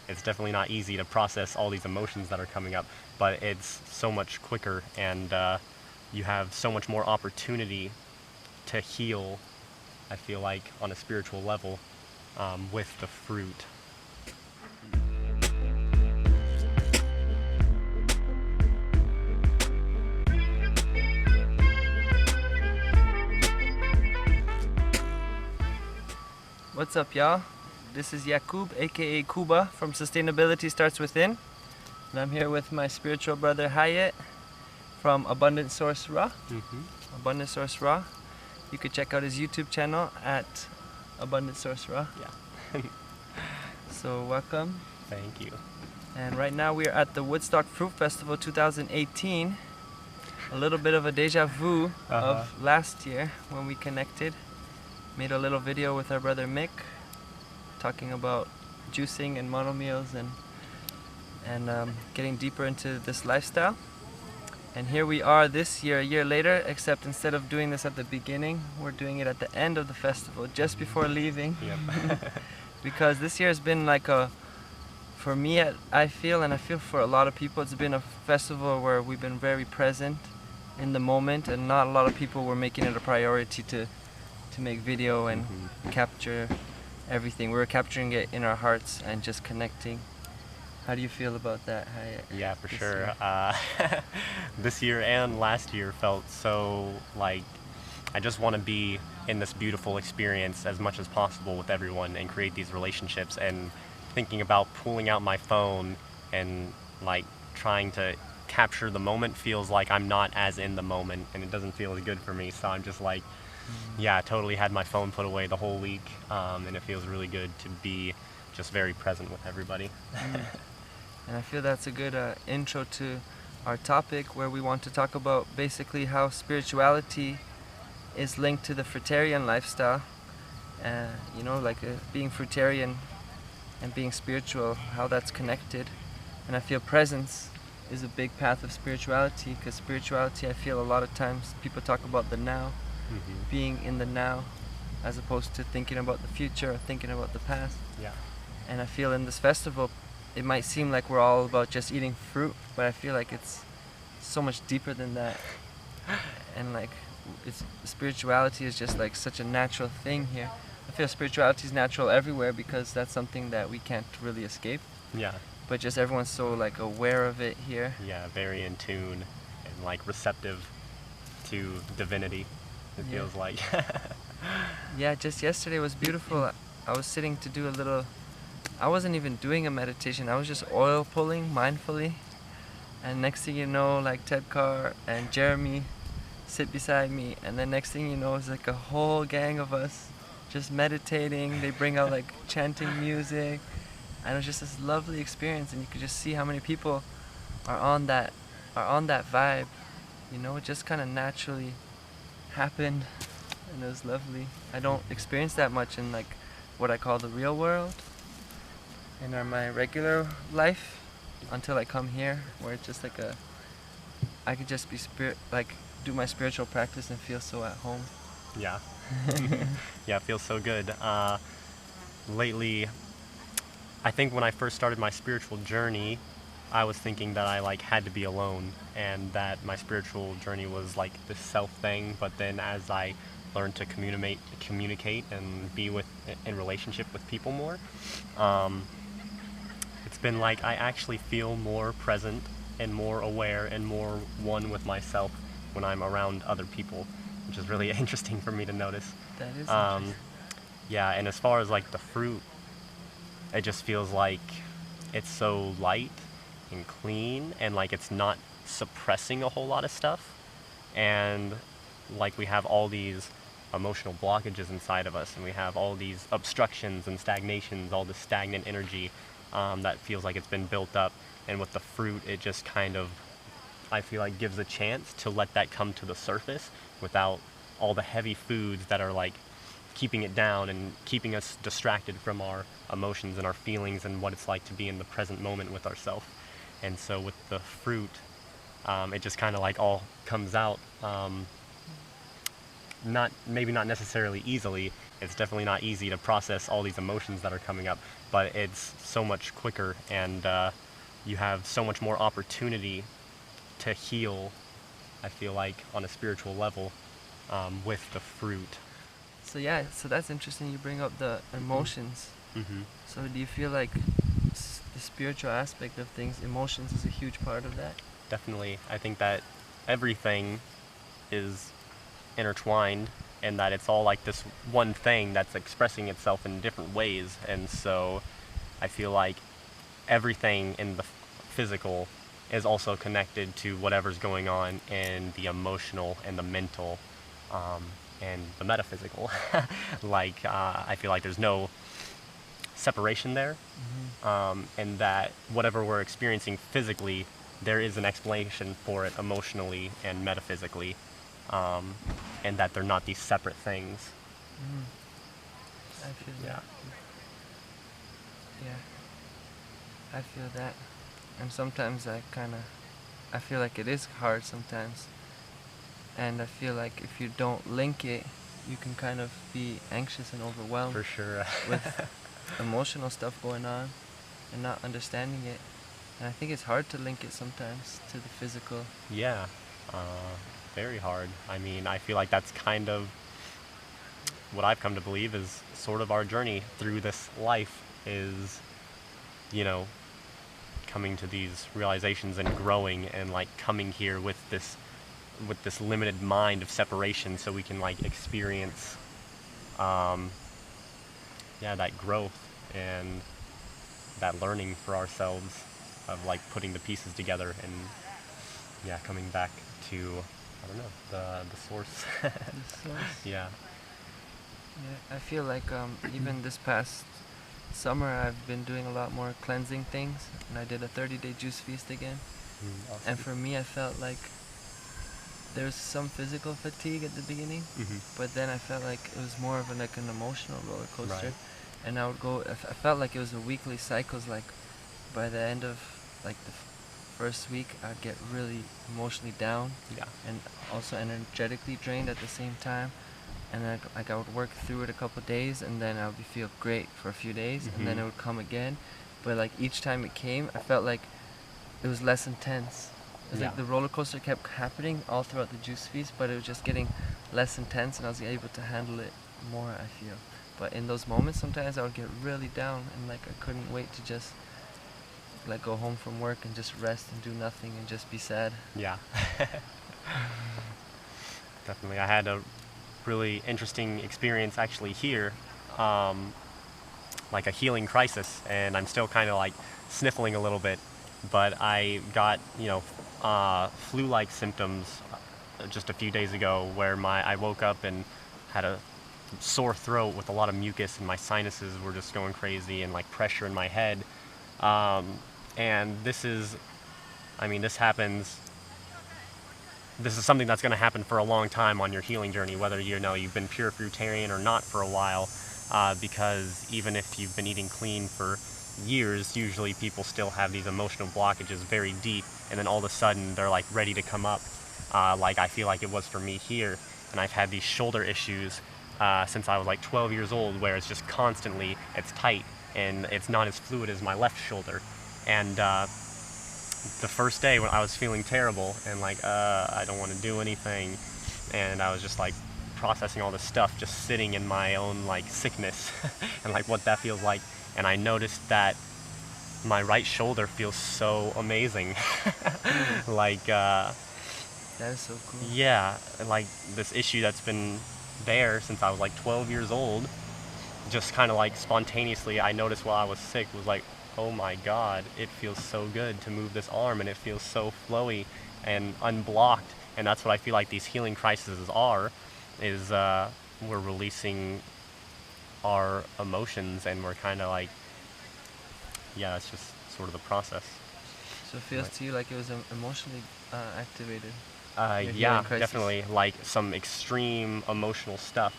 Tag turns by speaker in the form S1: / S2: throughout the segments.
S1: it's definitely not easy to process all these emotions that are coming up, but it's so much quicker, and you have so much more opportunity to heal, I feel like, on a spiritual level with the fruit.
S2: What's up, y'all? This is Yakub, aka Kuba, from Sustainability Starts Within. And I'm here with my spiritual brother Hyatt from Abundant Source Raw. Abundant Source Raw. You could check out his YouTube channel at Abundant Source Raw.
S1: Yeah.
S2: So welcome.
S1: Thank you.
S2: And right now we are at the Woodstock Fruit Festival 2018. A little bit of a deja vu of last year when we connected. Made a little video with our brother Mick talking about juicing and monomeals and getting deeper into this lifestyle. And here we are this year, a year later, except instead of doing this at the beginning, we're doing it at the end of the festival, just before leaving.
S1: Yep.
S2: Because this year has been like for me, I feel, and I feel for a lot of people, it's been a festival where we've been very present in the moment, and not a lot of people were making it a priority to make video and capture everything. We were capturing it in our hearts and just connecting. How do you feel about that, Hyatt?
S1: Yeah, for sure. This year and last year felt so like I just want to be in this beautiful experience as much as possible with everyone and create these relationships, and thinking about pulling out my phone and like trying to capture the moment feels like I'm not as in the moment, and it doesn't feel as good for me. So I'm just like, yeah, I totally had my phone put away the whole week, and it feels really good to be just very present with everybody.
S2: And I feel that's a good intro to our topic, where we want to talk about basically how spirituality is linked to the Fruitarian lifestyle. Like being Fruitarian and being spiritual, how that's connected. And I feel presence is a big path of spirituality, because spirituality, I feel a lot of times people talk about the now, being in the now, as opposed to thinking about the future or thinking about the past.
S1: Yeah.
S2: And I feel in this festival, it might seem like we're all about just eating fruit, but I feel like it's so much deeper than that. And like, spirituality is just like such a natural thing here. I feel spirituality is natural everywhere, because that's something that we can't really escape.
S1: Yeah.
S2: But just everyone's so like aware of it here.
S1: Yeah, very in tune and like receptive to divinity, it feels like.
S2: Yeah, just yesterday was beautiful. I was sitting to do I wasn't even doing a meditation, I was just oil pulling mindfully. And next thing you know, like Ted Carr and Jeremy sit beside me, and then next thing you know, it's like a whole gang of us just meditating. They bring out like chanting music, and it was just this lovely experience, and you could just see how many people are on that vibe. It just kind of naturally happened, and it was lovely. I don't experience that much in like what I call the real world, in my regular life, until I come here, where it's just like I could just be do my spiritual practice and feel so at home.
S1: Yeah. Yeah, it feels so good. Lately, I think when I first started my spiritual journey, I was thinking that I like had to be alone, and that my spiritual journey was like this self thing. But then as I learned to communicate and be in relationship with people more, it's been like I actually feel more present and more aware and more one with myself when I'm around other people, which is really interesting for me to notice.
S2: That is interesting.
S1: Yeah, and as far as like the fruit, it just feels like it's so light and clean, and like it's not suppressing a whole lot of stuff, and like we have all these emotional blockages inside of us, and we have all these obstructions and stagnations, all this stagnant energy that feels like it's been built up. And with the fruit, it just kind of, I feel like, gives a chance to let that come to the surface without all the heavy foods that are like keeping it down and keeping us distracted from our emotions and our feelings and what it's like to be in the present moment with ourselves. And so with the fruit, it just kind of like all comes out, maybe not necessarily easily. It's definitely not easy to process all these emotions that are coming up, but it's so much quicker, and you have so much more opportunity to heal, I feel like, on a spiritual level, with the fruit.
S2: So yeah, so that's interesting. You bring up the emotions.
S1: Mm-hmm.
S2: So do you feel like the spiritual aspect of things, emotions, is a huge part of that?
S1: Definitely. I think that everything is intertwined, and that it's all like this one thing that's expressing itself in different ways. And so I feel like everything in the physical is also connected to whatever's going on in the emotional and the mental, and the metaphysical. I feel like there's no separation there, and that whatever we're experiencing physically, there is an explanation for it emotionally and metaphysically, and that they're not these separate things.
S2: I feel
S1: Yeah.
S2: that. Yeah, I feel that. And sometimes I feel like it is hard sometimes. And I feel like if you don't link it, you can kind of be anxious and overwhelmed
S1: For sure.
S2: with emotional stuff going on and not understanding it. And I think it's hard to link it sometimes to the physical.
S1: Yeah, very hard. I mean, I feel like that's kind of what I've come to believe is sort of our journey through this life is, coming to these realizations and growing and like coming here with this limited mind of separation so we can like experience that growth and that learning for ourselves of like putting the pieces together and coming back to, I don't know, the source.
S2: The source.
S1: Yeah.
S2: Yeah, I feel like even this past summer I've been doing a lot more cleansing things, and I did a 30-day juice feast again.
S1: Awesome.
S2: And for me, I felt like there was some physical fatigue at the beginning, but then I felt like it was more of like an emotional roller coaster.
S1: Right.
S2: And I would go, I felt like it was a weekly cycles. Like by the end of like the first week, I'd get really emotionally down,
S1: Yeah.
S2: and also energetically drained at the same time. And then I would work through it a couple of days, and then I would feel great for a few days, and then it would come again. But like each time it came, I felt like it was less intense. It was like the roller coaster kept happening all throughout the juice feast, but it was just getting less intense, and I was able to handle it more, I feel. But in those moments, sometimes I would get really down, and like I couldn't wait to just like go home from work and just rest and do nothing and just be sad.
S1: Yeah. Definitely. I had a really interesting experience actually here, like a healing crisis, and I'm still kind of like sniffling a little bit, but I got, flu-like symptoms just a few days ago where I woke up and had a sore throat with a lot of mucus, and my sinuses were just going crazy, and like pressure in my head. And this happens. This is something that's going to happen for a long time on your healing journey, whether you've been pure fruitarian or not for a while, because even if you've been eating clean for years, usually people still have these emotional blockages very deep, and then all of a sudden they're like ready to come up, like I feel like it was for me here. And I've had these shoulder issues since I was like 12 years old, where it's just constantly, it's tight, and it's not as fluid as my left shoulder. And the first day when I was feeling terrible and like I don't want to do anything, and I was just like processing all this stuff, just sitting in my own like sickness and like what that feels like, and I noticed that my right shoulder feels so amazing. Like
S2: That is so cool.
S1: yeah, like this issue that's been there since I was like 12 years old, just kind of like spontaneously I noticed while I was sick was like, oh my god, it feels so good to move this arm, and it feels so flowy and unblocked. And that's what I feel like these healing crises is we're releasing our emotions, and we're kind of like, it's just sort of the process.
S2: So it feels to you like it was emotionally activated?
S1: Yeah, definitely. Like some extreme emotional stuff,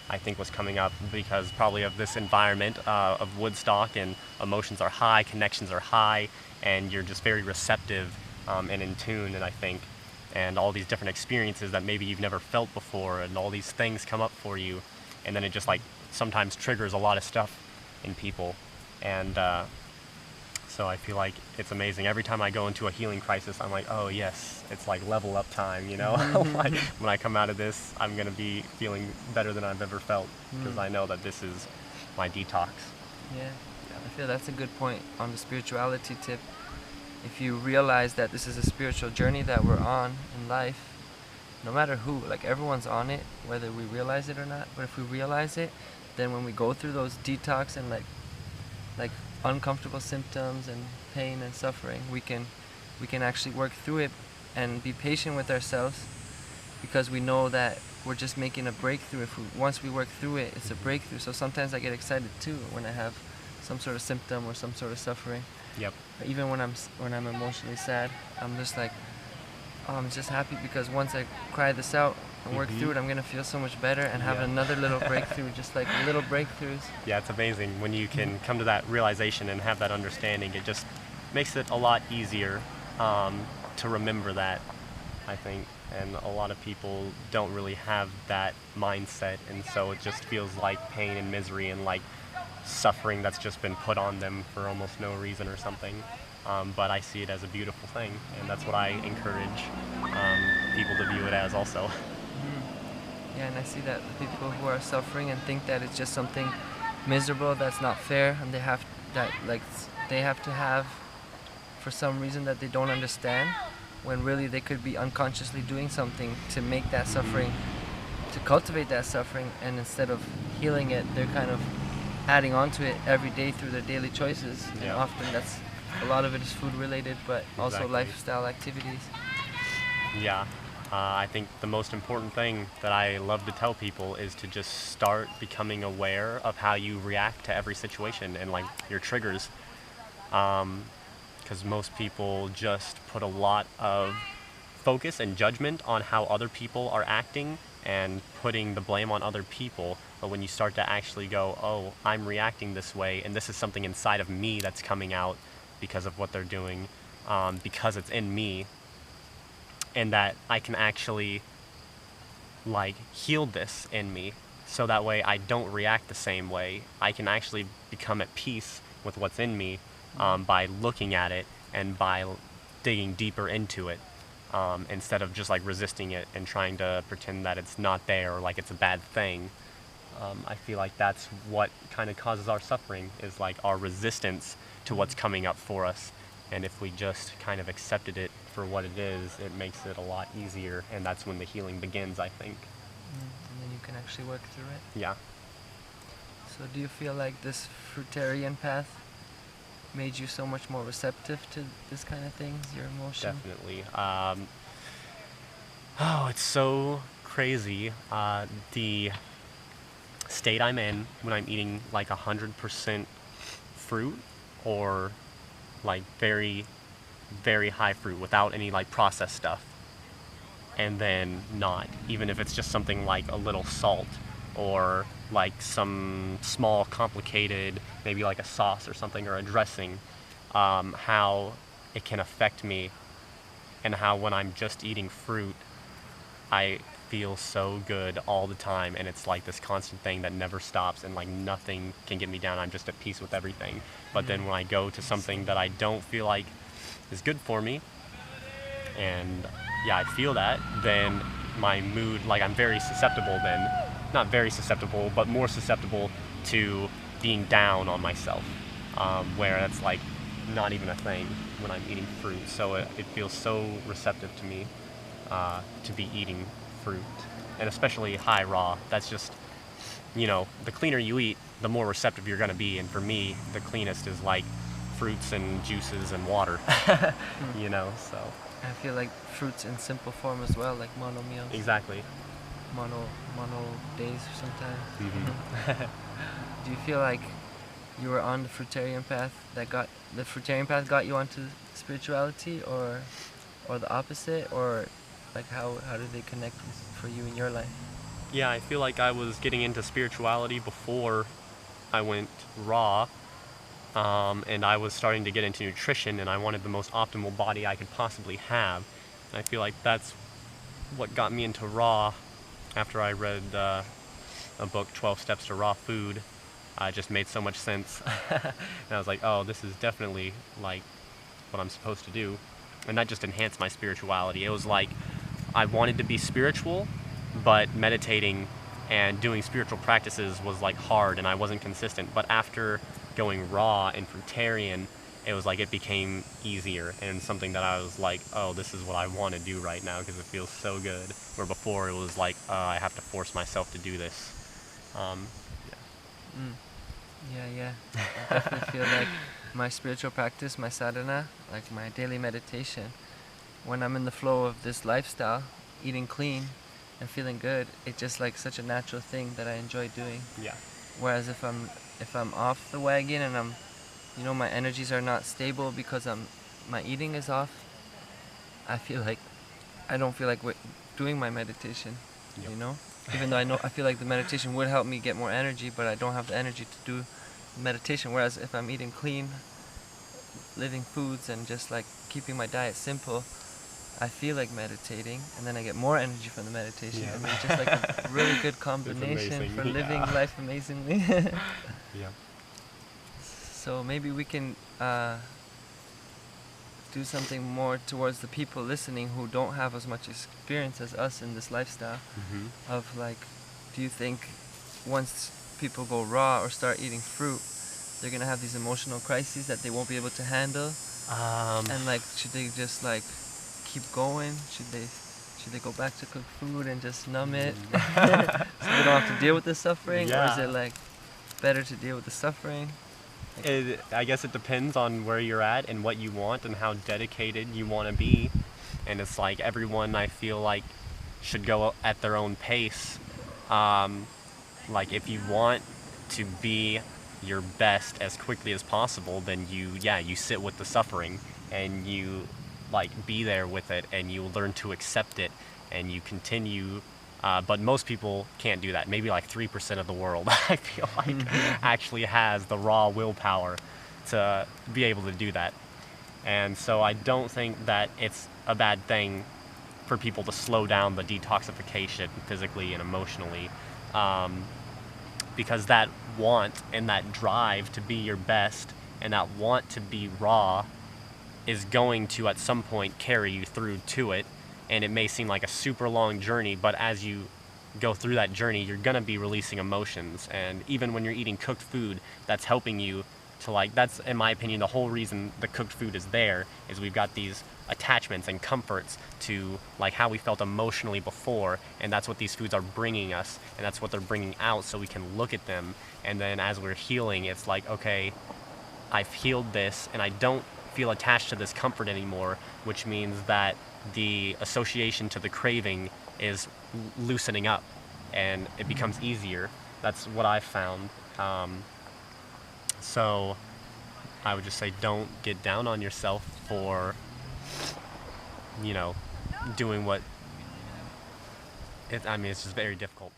S1: I think, was coming up because probably of this environment of Woodstock, and emotions are high, connections are high, and you're just very receptive and in tune, and I think, and all these different experiences that maybe you've never felt before, and all these things come up for you, and then it just like sometimes triggers a lot of stuff in people, And so I feel like it's amazing. Every time I go into a healing crisis, I'm like, oh yes, it's like level up time, you know? Like when I come out of this, I'm gonna be feeling better than I've ever felt, because I know that this is my detox.
S2: Yeah, I feel that's a good point on the spirituality tip. If you realize that this is a spiritual journey that we're on in life, no matter who, like everyone's on it, whether we realize it or not, but if we realize it, then when we go through those detox and like uncomfortable symptoms and pain and suffering, we can actually work through it and be patient with ourselves, because we know that we're just making a breakthrough. Once we work through it, it's a breakthrough. So sometimes I get excited too when I have some sort of symptom or some sort of suffering.
S1: Yep.
S2: Or even when I'm emotionally sad, I'm just like, oh, I'm just happy because once I cry this out and work through it, I'm gonna feel so much better and have another little breakthrough, just like little breakthroughs.
S1: Yeah, it's amazing when you can come to that realization and have that understanding. It just makes it a lot easier to remember that, I think. And a lot of people don't really have that mindset, and so it just feels like pain and misery and like suffering that's just been put on them for almost no reason or something. But I see it as a beautiful thing, and that's what I encourage people to view it as also.
S2: Yeah, and I see that the people who are suffering and think that it's just something miserable that's not fair, and they have to have for some reason that they don't understand, when really they could be unconsciously doing something to make that suffering, to cultivate that suffering, and instead of healing it, they're kind of adding on to it every day through their daily choices. And often a lot of it is food related, but also lifestyle activities.
S1: Yeah. I think the most important thing that I love to tell people is to just start becoming aware of how you react to every situation and like your triggers. Because most people just put a lot of focus and judgment on how other people are acting and putting the blame on other people. But when you start to actually go, oh, I'm reacting this way, and this is something inside of me that's coming out because of what they're doing, because it's in me, and that I can actually like heal this in me, so that way I don't react the same way. I can actually become at peace with what's in me by looking at it and by digging deeper into it, instead of just like resisting it and trying to pretend that it's not there or like it's a bad thing. I feel like that's what kind of causes our suffering, is like our resistance to what's coming up for us. And if we just kind of accepted it for what it is, it makes it a lot easier, and that's when the healing begins, I think.
S2: And then you can actually work through it.
S1: Yeah.
S2: So do you feel like this Fruitarian path made you so much more receptive to this kind of things, your emotion?
S1: Definitely. Oh, it's so crazy. The state I'm in when I'm eating like 100% fruit, or like very, very high fruit without any like processed stuff, and then not, even if it's just something like a little salt or like some small complicated, maybe like a sauce or something or a dressing, how it can affect me, and how when I'm just eating fruit, I feel so good all the time, and it's like this constant thing that never stops, and like nothing can get me down. I'm just at peace with everything. But then when I go to something that I don't feel like is good for me, and I feel that, then my mood, like I'm very susceptible then, not very susceptible, but more susceptible to being down on myself, where that's like not even a thing when I'm eating fruit. So it feels so receptive to me to be eating fruit, and especially high raw. That's just, the cleaner you eat, the more receptive you're going to be. And for me, the cleanest is like fruits and juices and water. So
S2: I feel like fruits in simple form as well, like mono meals.
S1: Exactly.
S2: Mono days sometimes.
S1: Mm-hmm.
S2: Do you feel like you were on the Fruitarian path got you onto spirituality, or the opposite, or like how do they connect for you in your life?
S1: Yeah, I feel like I was getting into spirituality before I went raw, and I was starting to get into nutrition, and I wanted the most optimal body I could possibly have. And I feel like that's what got me into raw after I read a book, 12 Steps to Raw Food. It just made so much sense. And I was like, oh, this is definitely like what I'm supposed to do. And that just enhanced my spirituality. It was like I wanted to be spiritual, but meditating and doing spiritual practices was like hard, and I wasn't consistent. But after going raw and fruitarian, it was like it became easier and something that I was like, oh, this is what I want to do right now because it feels so good. Where before it was like, I have to force myself to do this.
S2: Mm. Yeah. I definitely feel like my spiritual practice, my sadhana, like my daily meditation, when I'm in the flow of this lifestyle, eating clean and feeling good, it's just like such a natural thing that I enjoy doing.
S1: Yeah.
S2: Whereas if I'm off the wagon and I'm, my energies are not stable because my eating is off, I don't feel like doing my meditation.
S1: Yep.
S2: Even though I feel like the meditation would help me get more energy, but I don't have the energy to do meditation. Whereas if I'm eating clean, living foods and just like keeping my diet simple, I feel like meditating, and then I get more energy from the meditation.
S1: Yeah.
S2: And it's just like a really good combination for living life amazingly.
S1: Yeah.
S2: So maybe we can do something more towards the people listening who don't have as much experience as us in this lifestyle.
S1: Mm-hmm.
S2: Of like, do you think once people go raw or start eating fruit, they're gonna have these emotional crises that they won't be able to handle? And like, should they just like keep going? Should they go back to cook food and just numb it so they don't have to deal with the suffering?
S1: Yeah.
S2: Or is it like better to deal with the suffering?
S1: I guess it depends on where you're at and what you want and how dedicated you want to be. And it's like everyone, I feel like, should go at their own pace. Like if you want to be your best as quickly as possible, then you sit with the suffering and you like be there with it and you learn to accept it and you continue. But most people can't do that. Maybe like 3% of the world, I feel like, actually has the raw willpower to be able to do that. And so I don't think that it's a bad thing for people to slow down the detoxification physically and emotionally, because that want and that drive to be your best and that want to be raw is going to at some point carry you through to it. And it may seem like a super long journey, but as you go through that journey, you're gonna be releasing emotions. And even when you're eating cooked food, that's helping you to that's, in my opinion, the whole reason the cooked food is there, is we've got these attachments and comforts to like how we felt emotionally before, and that's what these foods are bringing us, and that's what they're bringing out, so we can look at them. And then as we're healing, it's like, okay, I've healed this, and I don't feel attached to this comfort anymore, which means that the association to the craving is loosening up and it becomes easier. That's what I've found. So I would just say, don't get down on yourself for doing what it's just very difficult.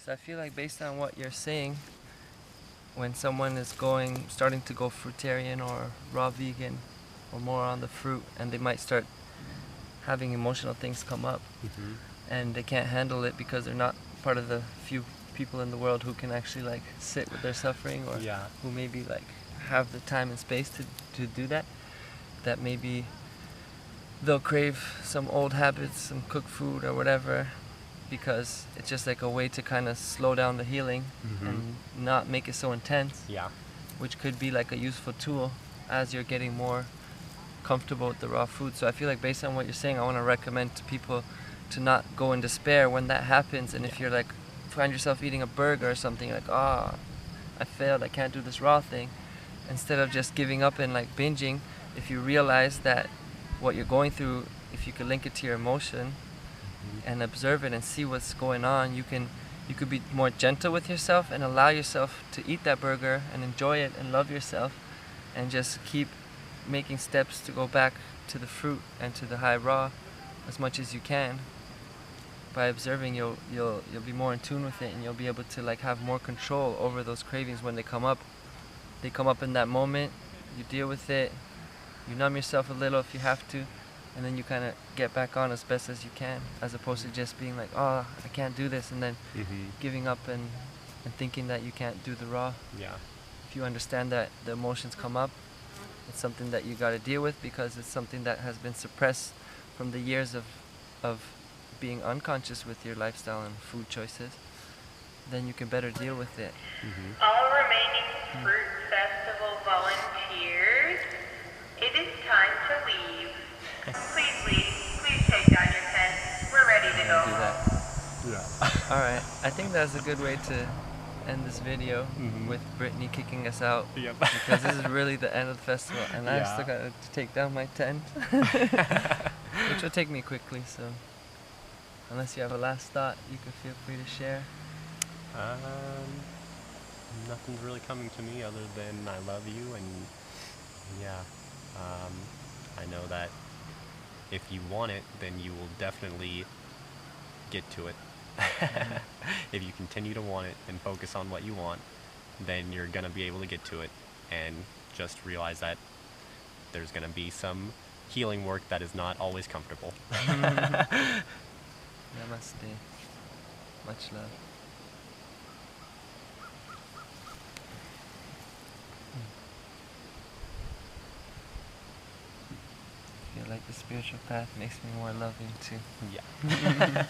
S2: So I feel like based on what you're saying, when someone is starting to go fruitarian or raw vegan or more on the fruit, and they might start having emotional things come up, and they can't handle it because they're not part of the few people in the world who can actually like sit with their suffering, or who maybe like have the time and space to do that maybe they'll crave some old habits, some cooked food or whatever, because it's just like a way to kind of slow down the healing and not make it so intense, which could be like a useful tool as you're getting more comfortable with the raw food. So I feel like based on what you're saying, I want to recommend to people to not go in despair when that happens. And if you're like, find yourself eating a burger or something, like, I failed, I can't do this raw thing, instead of just giving up and like binging, if you realize that what you're going through, if you could link it to your emotion and observe it and see what's going on, you could be more gentle with yourself and allow yourself to eat that burger and enjoy it and love yourself, and just keep making steps to go back to the fruit and to the high raw as much as you can. By observing, you'll be more in tune with it, and you'll be able to like have more control over those cravings when they come up. They come up in that moment, you deal with it, you numb yourself a little if you have to, and then you kind of get back on as best as you can, as opposed to just being like, I can't do this, and then giving up and and thinking that you can't do the raw.
S1: Yeah.
S2: If you understand that the emotions come up, it's something that you got to deal with because it's something that has been suppressed from the years of being unconscious with your lifestyle and food choices, then you can better deal with it.
S3: All remaining Fruit Festival volunteers, it is time to leave. Please leave. Please take down your tent. We're ready to go
S2: Do that.
S3: home.
S1: Yeah.
S2: Alright, I think that's a good way to end this video with Brittany kicking us out.
S1: Yep.
S2: Because this is really the end of the festival and I
S1: Yeah.
S2: still got to take down my tent. Which will take me quickly, so unless you have a last thought, you can feel free to share.
S1: Nothing's really coming to me other than I love you, and yeah, I know that if you want it, then you will definitely get to it. If you continue to want it and focus on what you want, then you're gonna be able to get to it, and just realize that there's gonna be some healing work that is not always comfortable.
S2: Namaste. Much love. I feel like the spiritual path makes me more loving too.
S1: Yeah.